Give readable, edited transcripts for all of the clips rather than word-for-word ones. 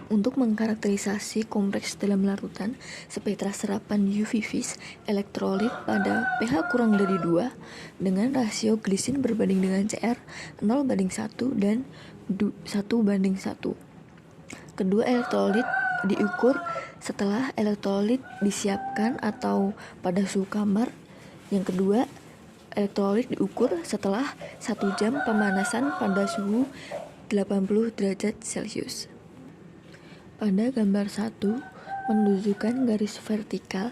Untuk mengkarakterisasi kompleks dalam larutan, spektra serapan UV-Vis elektrolit pada pH kurang dari 2 dengan rasio glisin berbanding dengan Cr 0:1 dan 1:1. Kedua elektrolit diukur setelah elektrolit disiapkan atau pada suhu kamar. Yang kedua, elektrolit diukur setelah 1 jam pemanasan pada suhu 80 derajat Celcius. Pada gambar 1 menunjukkan garis vertikal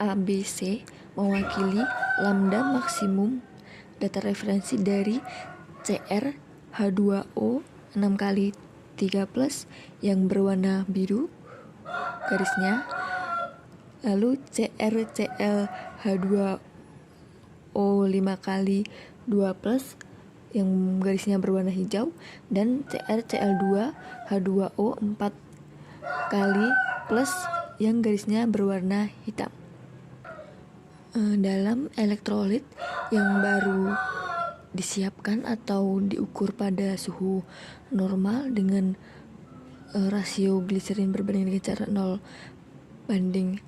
ABC mewakili lambda maksimum data referensi dari Cr H2O 6 kali 3+ yang berwarna biru garisnya, lalu Cr Cl H2O 5 kali 2+ yang garisnya berwarna hijau, dan Cr Cl2 H2O 4 kali plus yang garisnya berwarna hitam. Dalam elektrolit yang baru disiapkan atau diukur pada suhu normal dengan rasio gliserin berbanding dengan cara 0:1,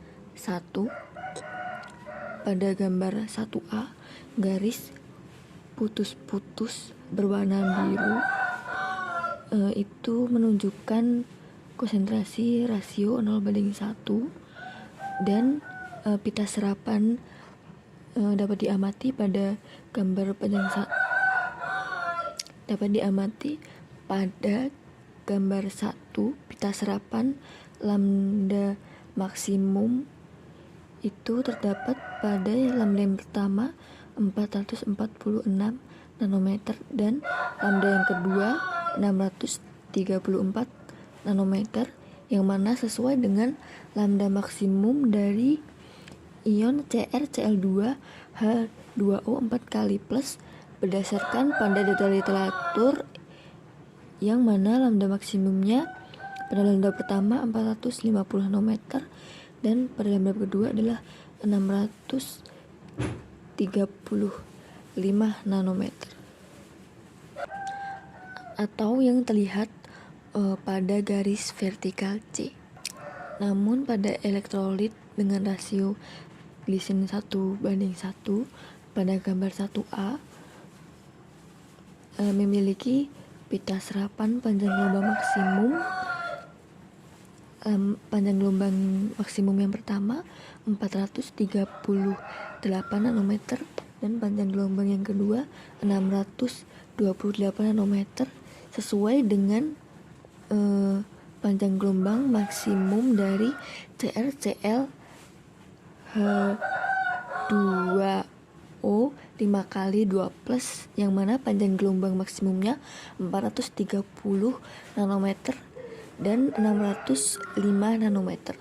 pada gambar 1A garis putus-putus berwarna biru itu menunjukkan konsentrasi rasio 0:1, dan pita serapan dapat diamati pada gambar gambar 1. Pita serapan lambda maksimum itu terdapat pada lambda yang pertama 446 nanometer dan lambda yang kedua 634 nanometer, yang mana sesuai dengan lambda maksimum dari ion Cr Cl2 H2O 4 kali plus berdasarkan pada data literatur, yang mana lambda maksimumnya pada lambda pertama 450 nanometer dan pada lambda kedua adalah 635 nanometer, atau yang terlihat pada garis vertikal C. Namun pada elektrolit dengan rasio glisin 1:1 pada gambar 1A memiliki pita serapan panjang gelombang maksimum yang pertama 438 nanometer dan panjang gelombang yang kedua 628 nanometer, sesuai dengan panjang gelombang maksimum dari Cr Cl H2O 5 kali 2+, yang mana panjang gelombang maksimumnya 430 nanometer dan 605 nanometer,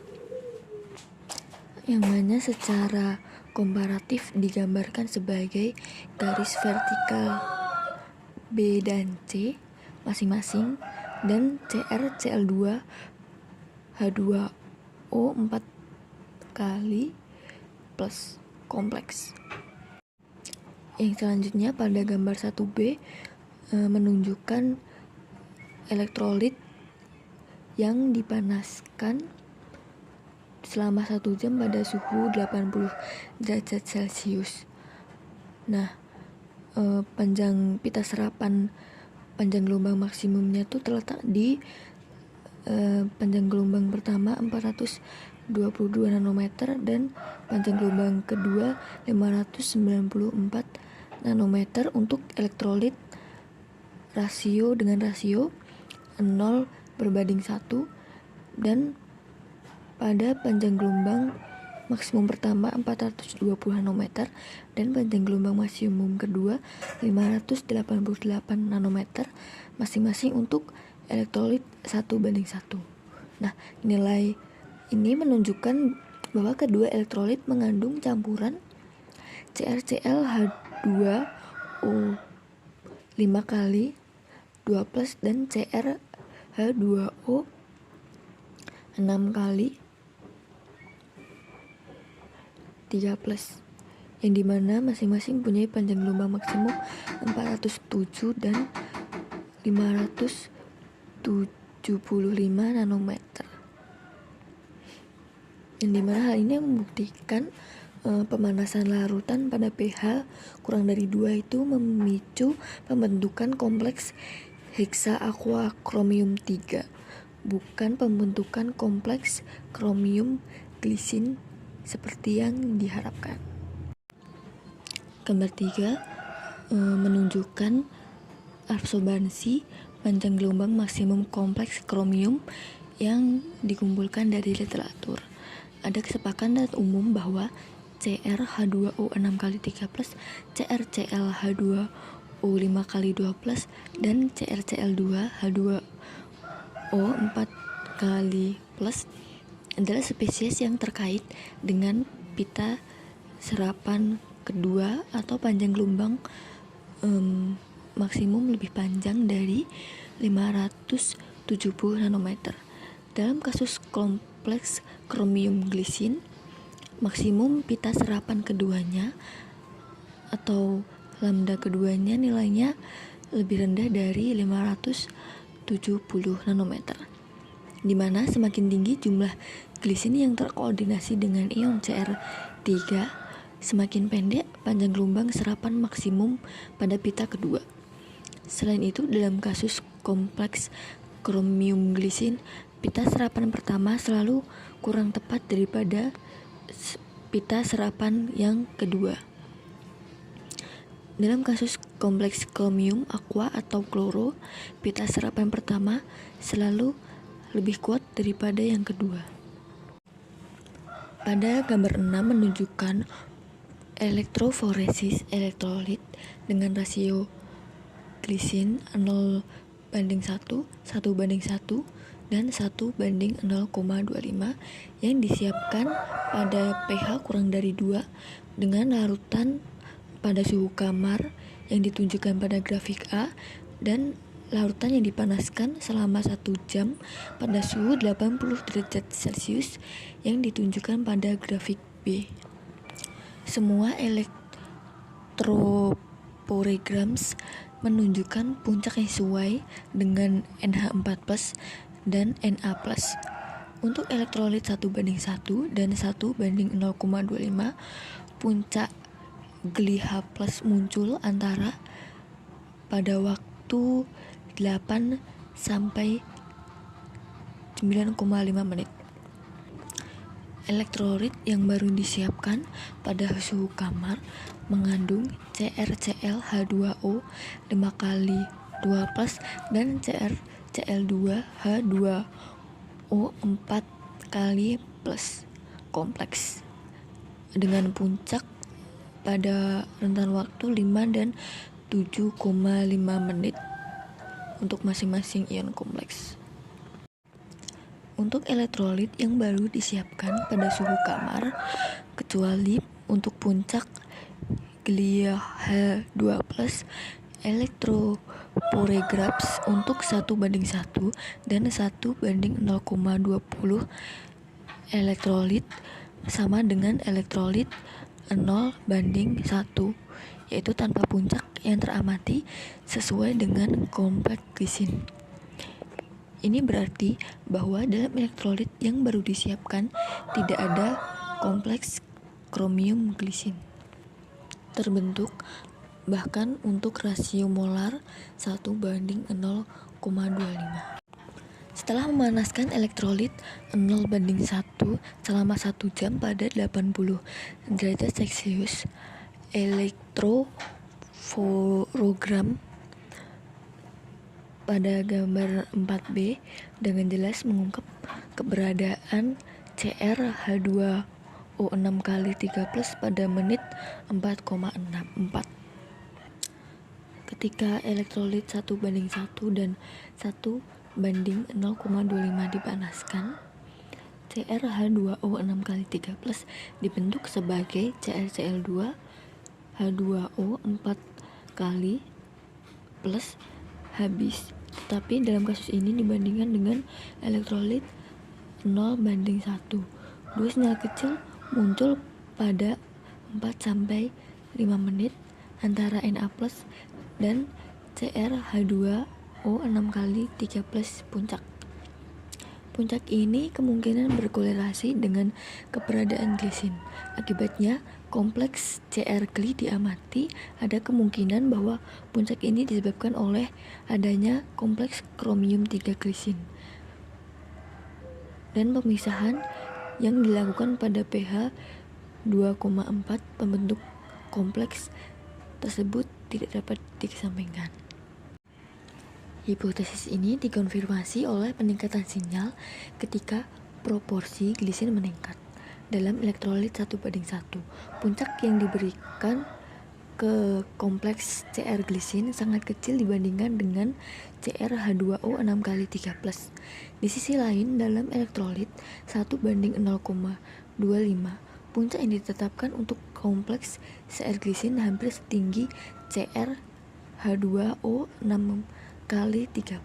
yang mana secara komparatif digambarkan sebagai garis vertikal B dan C masing-masing, dan Cr Cl2 H2O 4 kali plus kompleks. Yang selanjutnya pada gambar 1B menunjukkan elektrolit yang dipanaskan selama 1 jam pada suhu 80 derajat Celcius. Nah, panjang pita serapan panjang gelombang maksimumnya tuh terletak di panjang gelombang pertama 422 nanometer dan panjang gelombang kedua 594 nanometer untuk elektrolit dengan rasio 0:1, dan pada panjang gelombang maksimum pertama 420 nanometer dan panjang gelombang maksimum kedua 588 nanometer masing-masing untuk elektrolit 1:1. Nah, nilai ini menunjukkan bahwa kedua elektrolit mengandung campuran CrCl H2O 5 kali 2+ dan Cr H2O 6 kali 3+, yang dimana masing-masing punya panjang gelombang maksimum 407 dan 507 nanometer. Yang dimana hal ini membuktikan pemanasan larutan pada pH kurang dari 2 itu memicu pembentukan kompleks heksa-aqua kromium 3, bukan pembentukan kompleks kromium glisin seperti yang diharapkan. Gambar 3 menunjukkan absorbansi panjang gelombang maksimum kompleks kromium yang dikumpulkan dari literatur. Ada kesepakatan umum bahwa CrH2O 6 kali 3+, CrClH2O 5 kali 2+, dan CrCl2H2O 4 kali plus adalah spesies yang terkait dengan pita serapan kedua atau panjang gelombang maksimum lebih panjang dari 570 nanometer. Dalam kasus kompleks kromium glisin, maksimum pita serapan keduanya atau lambda keduanya nilainya lebih rendah dari 570 nanometer, di mana semakin tinggi jumlah glisin yang terkoordinasi dengan ion Cr3, semakin pendek panjang gelombang serapan maksimum pada pita kedua. Selain itu, dalam kasus kompleks kromium glisin, pita serapan pertama selalu kurang tepat daripada pita serapan yang kedua. Dalam kasus kompleks kromium aqua atau kloro, pita serapan pertama selalu lebih kuat daripada yang kedua. Pada gambar 6 menunjukkan elektroforesis elektrolit dengan rasio glisin 0:1, 1:1, dan 1:0,25 yang disiapkan pada pH kurang dari 2 dengan larutan pada suhu kamar yang ditunjukkan pada grafik A dan larutan yang dipanaskan selama 1 jam pada suhu 80 derajat Celcius yang ditunjukkan pada grafik B. Semua electrophoregrams menunjukkan puncak yang sesuai dengan NH4+ dan Na+. Untuk elektrolit 1:1 dan 1:0,25, puncak GliH+ muncul antara pada waktu 8 sampai 9,5 menit. Elektrolit yang baru disiapkan pada suhu kamar mengandung CrClH2O 5 kali 2+ dan CrCl2H2O 4 kali plus kompleks dengan puncak pada rentan waktu 5 dan 7,5 menit untuk masing-masing ion kompleks. Untuk elektrolit yang baru disiapkan pada suhu kamar, kecuali untuk puncak GliH2+, elektrophoregrams untuk 1:1 dan 1:0,20 elektrolit sama dengan elektrolit 0:1, yaitu tanpa puncak yang teramati sesuai dengan kompleks glisin. Ini berarti bahwa dalam elektrolit yang baru disiapkan tidak ada kompleks kromium glisin terbentuk, bahkan untuk rasio molar 1:0,25. Setelah memanaskan elektrolit 0:1 selama 1 jam pada 80 derajat Celcius, elektroforegram pada gambar 4B dengan jelas mengungkap keberadaan CrH2O 6 kali 3+ pada menit 4,64. Ketika elektrolit 1:1 dan 1:0,25 dipanaskan, CrH2O 6 kali 3+ dibentuk sebagai CrCl2H2O 4 kali plus habis. Tetapi dalam kasus ini dibandingkan dengan elektrolit 0:1, dua sinyal kecil muncul pada 4-5 menit antara Na+ dan CrH2O 6 kali 3+ puncak. Puncak ini kemungkinan berkorelasi dengan keberadaan glisin. Akibatnya, kompleks CR-gli diamati, ada kemungkinan bahwa puncak ini disebabkan oleh adanya kompleks kromium 3 glisin. Dan pemisahan yang dilakukan pada pH 2,4 pembentuk kompleks tersebut tidak dapat dikesampingkan. Hipotesis ini dikonfirmasi oleh peningkatan sinyal ketika proporsi glisin meningkat dalam elektrolit 1:1. Puncak yang diberikan ke kompleks CR glisin sangat kecil dibandingkan dengan CrH2O 6 kali 3+. Di sisi lain, dalam elektrolit 1:0,25, puncak yang ditetapkan untuk kompleks CR glisin hampir setinggi CrH2O 6 kali 3+.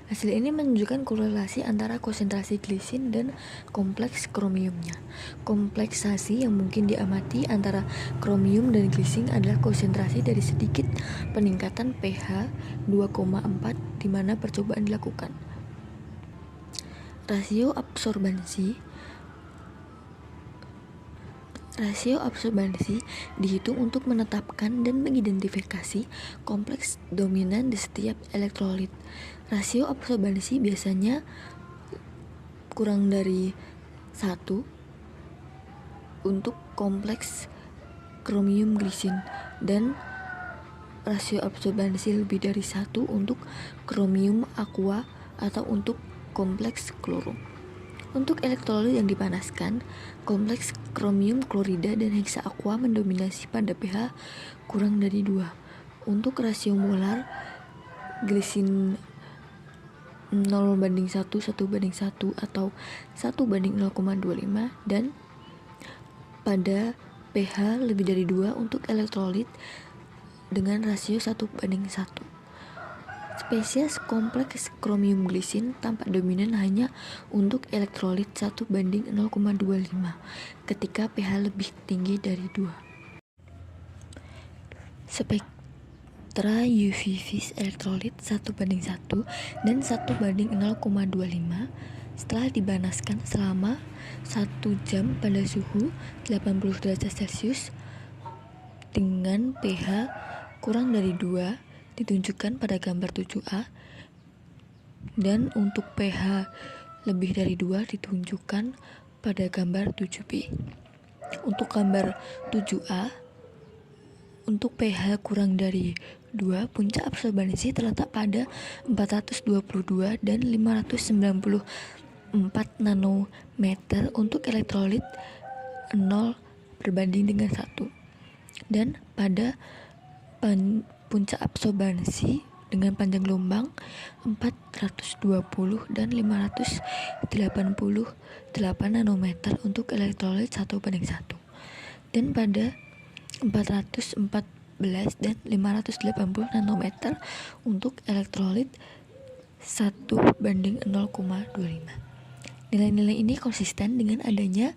Hasil ini menunjukkan korelasi antara konsentrasi glisin dan kompleks kromiumnya. Kompleksasi yang mungkin diamati antara kromium dan glisin adalah konsentrasi dari sedikit peningkatan pH 2,4 di mana percobaan dilakukan. Rasio absorbansi dihitung untuk menetapkan dan mengidentifikasi kompleks dominan di setiap elektrolit. Rasio absorbansi biasanya kurang dari 1 untuk kompleks kromium glisin dan rasio absorbansi lebih dari 1 untuk kromium aqua atau untuk kompleks kloro. Untuk elektrolit yang dipanaskan, kompleks kromium klorida dan heksa aqua mendominasi pada pH kurang dari 2. Untuk rasio molar, glisin 0:1, 1:1 atau 1:0,25 dan pada pH lebih dari 2 untuk elektrolit dengan rasio 1:1. Spesies kompleks kromium glisin tampak dominan hanya untuk elektrolit 1:0,25 ketika pH lebih tinggi dari 2. Spektra UV-Vis elektrolit 1:1 dan 1:0,25 setelah dipanaskan selama 1 jam pada suhu 80 derajat Celcius dengan pH kurang dari 2 ditunjukkan pada gambar 7A, dan untuk pH lebih dari 2 ditunjukkan pada gambar 7B. Untuk gambar 7A, untuk pH kurang dari 2, puncak absorbansi terletak pada 422 dan 594 nanometer untuk elektrolit 0 berbanding dengan 1. Dan pada puncak absorbansi dengan panjang gelombang 420 dan 588 nanometer untuk elektrolit 1:1 dan pada 414 dan 580 nanometer untuk elektrolit 1:0,25. Nilai-nilai ini konsisten dengan adanya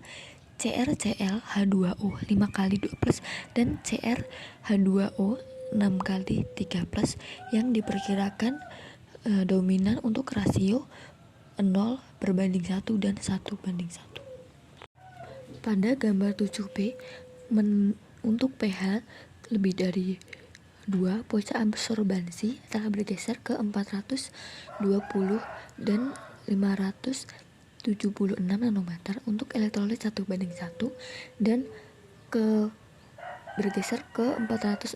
CrCl-H2O 5 kali 2+ dan CrH2O 6 kali 3+ yang diperkirakan dominan untuk rasio 0:1 dan 1:1. Pada gambar 7B, untuk pH lebih dari 2, puncak absorbansi telah bergeser ke 420 dan 576 nanometer untuk elektrolit 1:1 dan bergeser ke 416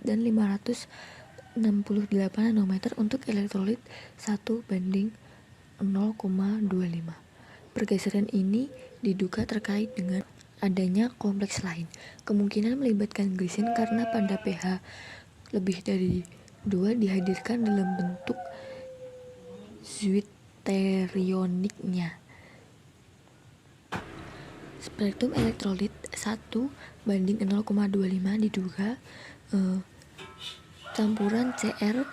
dan 568 nanometer untuk elektrolit 1:0,25. Pergeseran ini diduga terkait dengan adanya kompleks lain, kemungkinan melibatkan glisin karena pada pH lebih dari 2 dihadirkan dalam bentuk zwitterioniknya. Spektrum elektrolit 1:0,25 diduga campuran Cr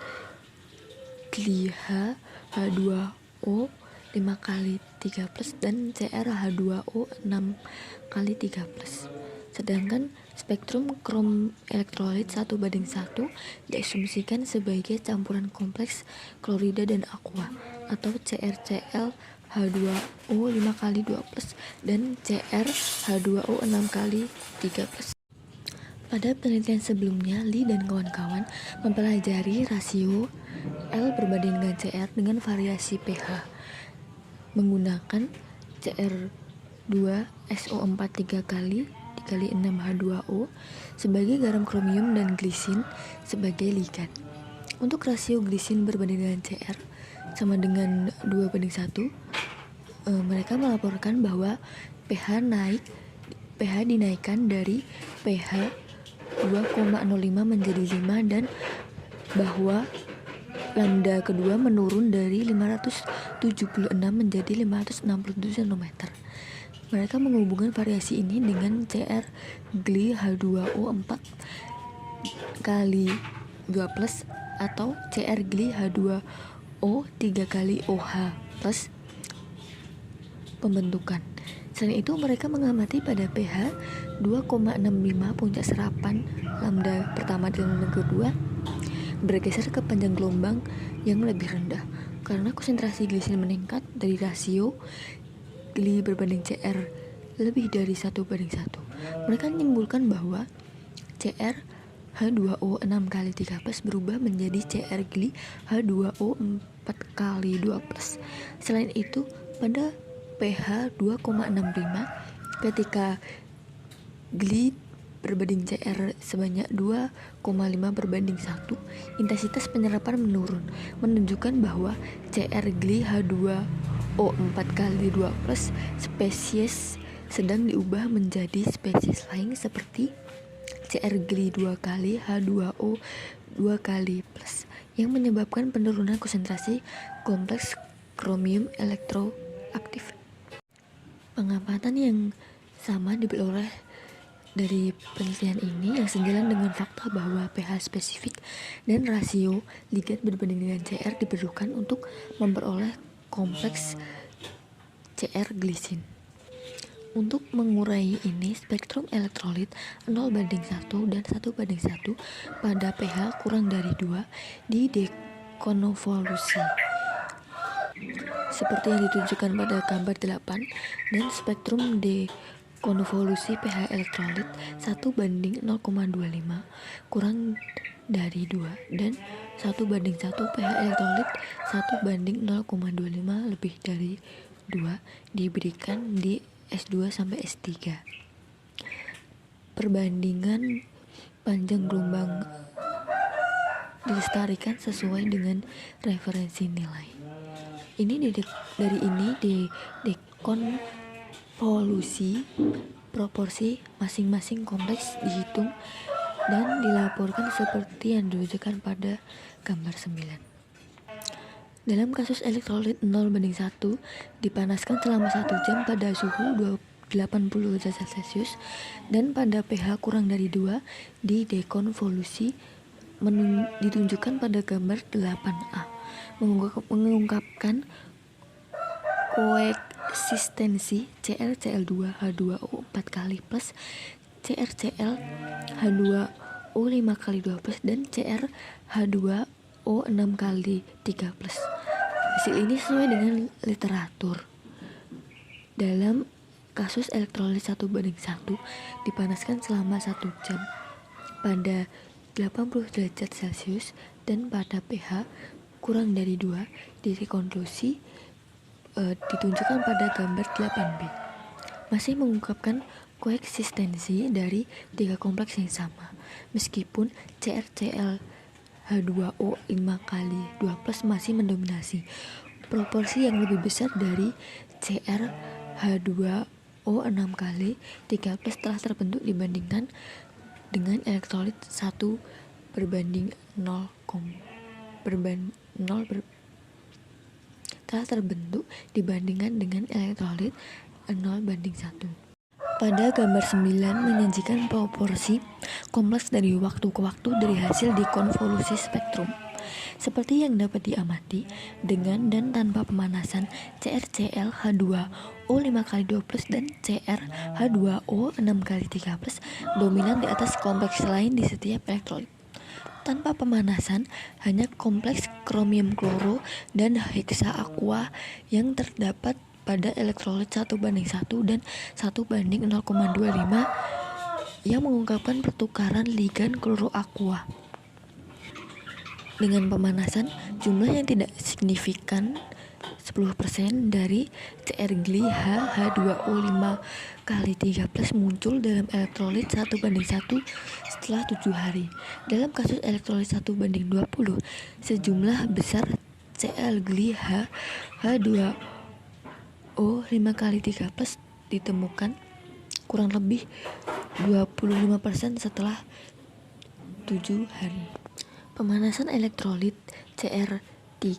Gli H2O 5 kali 3+ dan CrH2O 6 kali 3+. Sedangkan spektrum krom elektrolit 1:1 diasumsikan sebagai campuran kompleks klorida dan aqua atau CrCl H2O 5 kali 2+ dan CrH2O 6 kali 3+. Pada penelitian sebelumnya, Lee dan kawan-kawan mempelajari rasio L berbanding dengan Cr dengan variasi pH menggunakan Cr2SO4 3 kali 6H2O sebagai garam kromium dan glisin sebagai ligan. Untuk rasio glisin berbanding dengan Cr sama dengan 2:1, mereka melaporkan bahwa pH dinaikkan dari pH 2,05 menjadi 5 dan bahwa lambda kedua menurun dari 576 menjadi 567 cm. Mereka menghubungkan variasi ini dengan Cr Gli H2O 4 kali 2+ atau Cr Gli H2O 3 kali OH plus pembentukan. Selain itu, mereka mengamati pada pH 2,65 puncak serapan lambda pertama dan lambda kedua bergeser ke panjang gelombang yang lebih rendah karena konsentrasi glisin meningkat dari rasio Gli berbanding Cr lebih dari 1:1. Mereka menyimpulkan bahwa Cr H2O 6 kali 3+ berubah menjadi Cr Gli H2O 4 kali 2+. Selain itu, pada pH 2,65 ketika Gli berbanding Cr sebanyak 2,5:1, intensitas penyerapan menurun, menunjukkan bahwa Cr Gli H2O 4 kali 2+ spesies sedang diubah menjadi spesies lain seperti Cr Gli 2 kali H2O 2 kali plus yang menyebabkan penurunan konsentrasi kompleks kromium elektroaktif. Pengamatan yang sama diperoleh dari penelitian ini yang sejalan dengan fakta bahwa pH spesifik dan rasio ligan berbanding dengan Cr diperlukan untuk memperoleh kompleks Cr glisin. Untuk mengurai ini, spektrum elektrolit 0:1 dan 1:1 pada pH kurang dari 2 didekonvolusi seperti yang ditunjukkan pada gambar 8, dan spektrum dekonvolusi pH elektrolit 1:0,25 kurang dari 2 dan 1:1 pH elektrolit 1:0,25 lebih dari 2 diberikan di S2 sampai S3. Perbandingan panjang gelombang dilestarikan sesuai dengan referensi nilai. Dari ini dekonvolusi proporsi masing-masing kompleks dihitung dan dilaporkan seperti yang ditunjukkan pada gambar 9. Dalam kasus elektrolit 0:1 dipanaskan selama 1 jam pada suhu 80 derajat Celcius dan pada pH kurang dari 2 didekonvolusi ditunjukkan pada gambar 8A, mengungkapkan koeksistensi CrCl2 H2O 4 kali plus CrCl H2O 5 kali 2 plus dan CrH2O 6 kali 3 plus. Hasil ini sesuai dengan literatur. Dalam kasus elektrolit 1:1 dipanaskan selama 1 jam pada 80 derajat Celcius dan pada pH kurang dari 2 didekonvolusi ditunjukkan pada gambar 8B. Masih mengungkapkan koeksistensi dari 3 kompleks yang sama, meskipun CrCl H2O 5 kali 2 plus masih mendominasi. Proporsi yang lebih besar dari Cr H2O 6 kali 3 plus telah terbentuk dibandingkan dengan elektrolit 1:0 telah terbentuk dibandingkan dengan elektrolit 0:1. Pada gambar 9 menyajikan proporsi kompleks dari waktu ke waktu dari hasil dekonvolusi spektrum. Seperti yang dapat diamati, dengan dan tanpa pemanasan, CrCl H2O 5x2+, dan CrH2O 6x3+, dominan di atas kompleks lain di setiap elektrolit. Tanpa pemanasan, hanya kompleks kromium kloro dan heksa aqua yang terdapat pada elektrolit 1:1 dan 1:0,25 yang mengungkapkan pertukaran ligan kloro aqua. Dengan pemanasan, jumlah yang tidak signifikan 10% dari CrGli H2O 5x3+ muncul dalam elektrolit 1:1 setelah 7 hari. Dalam kasus elektrolit 1:20, sejumlah besar CrGli H2O 5x3+ ditemukan kurang lebih 25% setelah 7 hari. Pemanasan elektrolit Cr3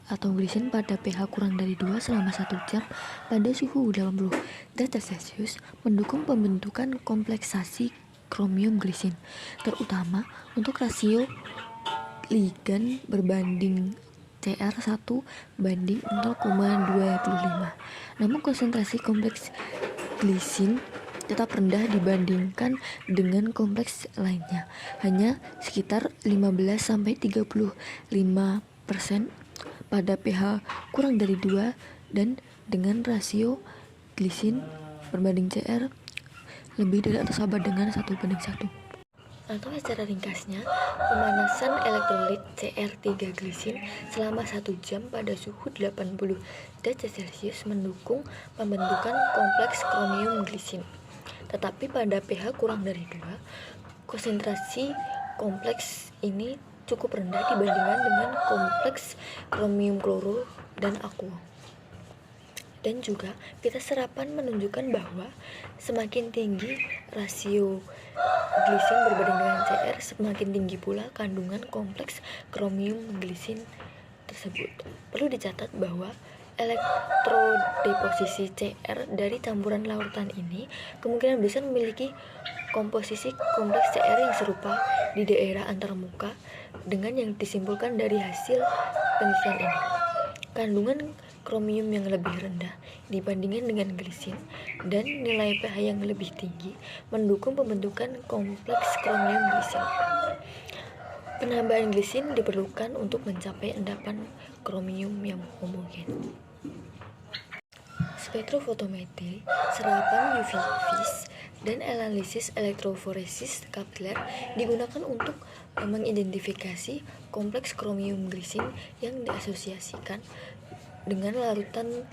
atau glisin pada pH kurang dari 2 selama 1 jam pada suhu 80 derajat Celcius mendukung pembentukan kompleksasi kromium glisin, terutama untuk rasio ligan berbanding Cr1:0,25. Namun konsentrasi kompleks glisin tetap rendah dibandingkan dengan kompleks lainnya, hanya sekitar 15-35% pada pH kurang dari 2 dan dengan rasio glisin berbanding Cr lebih dari atau sama dengan 1:1. Atau secara ringkasnya, pemanasan elektrolit Cr3 glisin selama 1 jam pada suhu 80 derajat Celcius mendukung pembentukan kompleks kromium glisin. Tetapi pada pH kurang dari 2, konsentrasi kompleks ini cukup rendah dibandingkan dengan kompleks kromium kloro dan aqua. Dan juga pita serapan menunjukkan bahwa semakin tinggi rasio glisin berbanding dengan Cr, semakin tinggi pula kandungan kompleks kromium glisin tersebut. Perlu dicatat bahwa elektrodeposisi Cr dari campuran larutan ini kemungkinan besar memiliki komposisi kompleks Cr yang serupa di daerah antarmuka dengan yang disimpulkan dari hasil penelitian ini. Kandungan kromium yang lebih rendah dibandingkan dengan glisin dan nilai pH yang lebih tinggi mendukung pembentukan kompleks kromium glisin. Penambahan glisin diperlukan untuk mencapai endapan kromium yang homogen. Spektrofotometri, serapan UV vis, dan analisis elektroforesis kapiler digunakan untuk mengidentifikasi kompleks kromium glisin yang diasosiasikan dengan larutan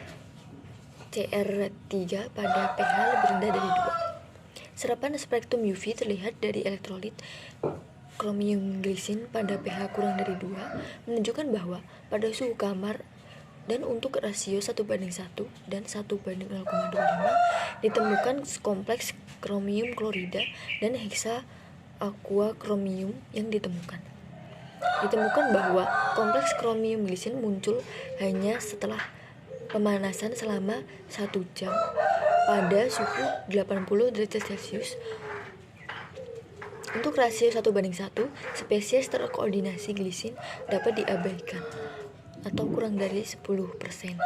Cr3 pada pH lebih rendah dari 2. Serapan spektrum UV terlihat dari elektrolit kromium glisin pada pH kurang dari 2 menunjukkan bahwa pada suhu kamar dan untuk rasio 1:1 dan 1:0,25 ditemukan kompleks kromium klorida dan heksa aqua kromium yang ditemukan bahwa kompleks kromium glisin muncul hanya setelah pemanasan selama 1 jam pada suhu 80 derajat Celcius. Untuk rasio 1:1, spesies terkoordinasi glisin dapat diabaikan atau kurang dari 10%.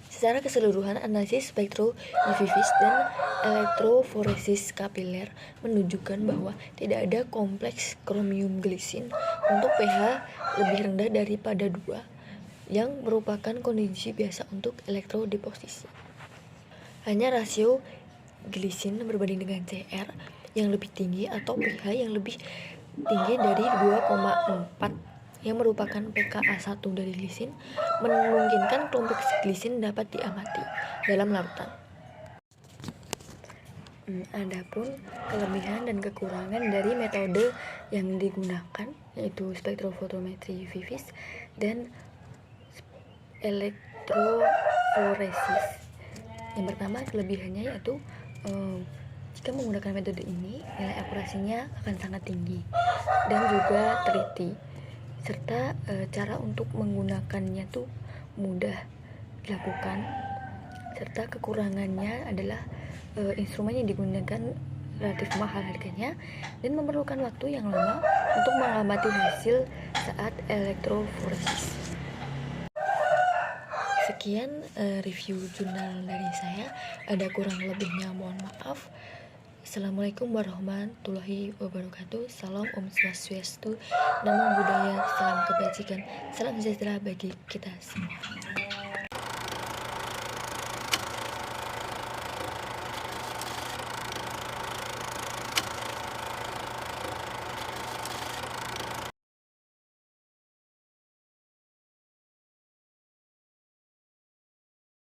Secara keseluruhan, analisis spektro UV vis dan elektroforesis kapiler menunjukkan bahwa tidak ada kompleks kromium glisin untuk pH lebih rendah daripada 2, yang merupakan kondisi biasa untuk elektrodeposisi. Hanya rasio glisin berbanding dengan Cr yang lebih tinggi atau pH yang lebih tinggi dari 2,4 yang merupakan pKa1 dari glisin memungkinkan kompleks glisin dapat diamati dalam larutan. Adapun kelebihan dan kekurangan dari metode yang digunakan yaitu spektrofotometri UV vis dan elektroforesis. Yang pertama, kelebihannya yaitu jika menggunakan metode ini nilai akurasinya akan sangat tinggi dan juga teliti, serta cara untuk menggunakannya tuh mudah dilakukan. Serta kekurangannya adalah instrumen yang digunakan relatif mahal harganya dan memerlukan waktu yang lama untuk mengamati hasil saat elektroforesis. Sekian review jurnal dari saya. Ada kurang lebihnya mohon maaf. Assalamualaikum warahmatullahi wabarakatuh. Salam Om Swastiastu, Namo Buddhaya, salam kebajikan, salam sejahtera bagi kita semua.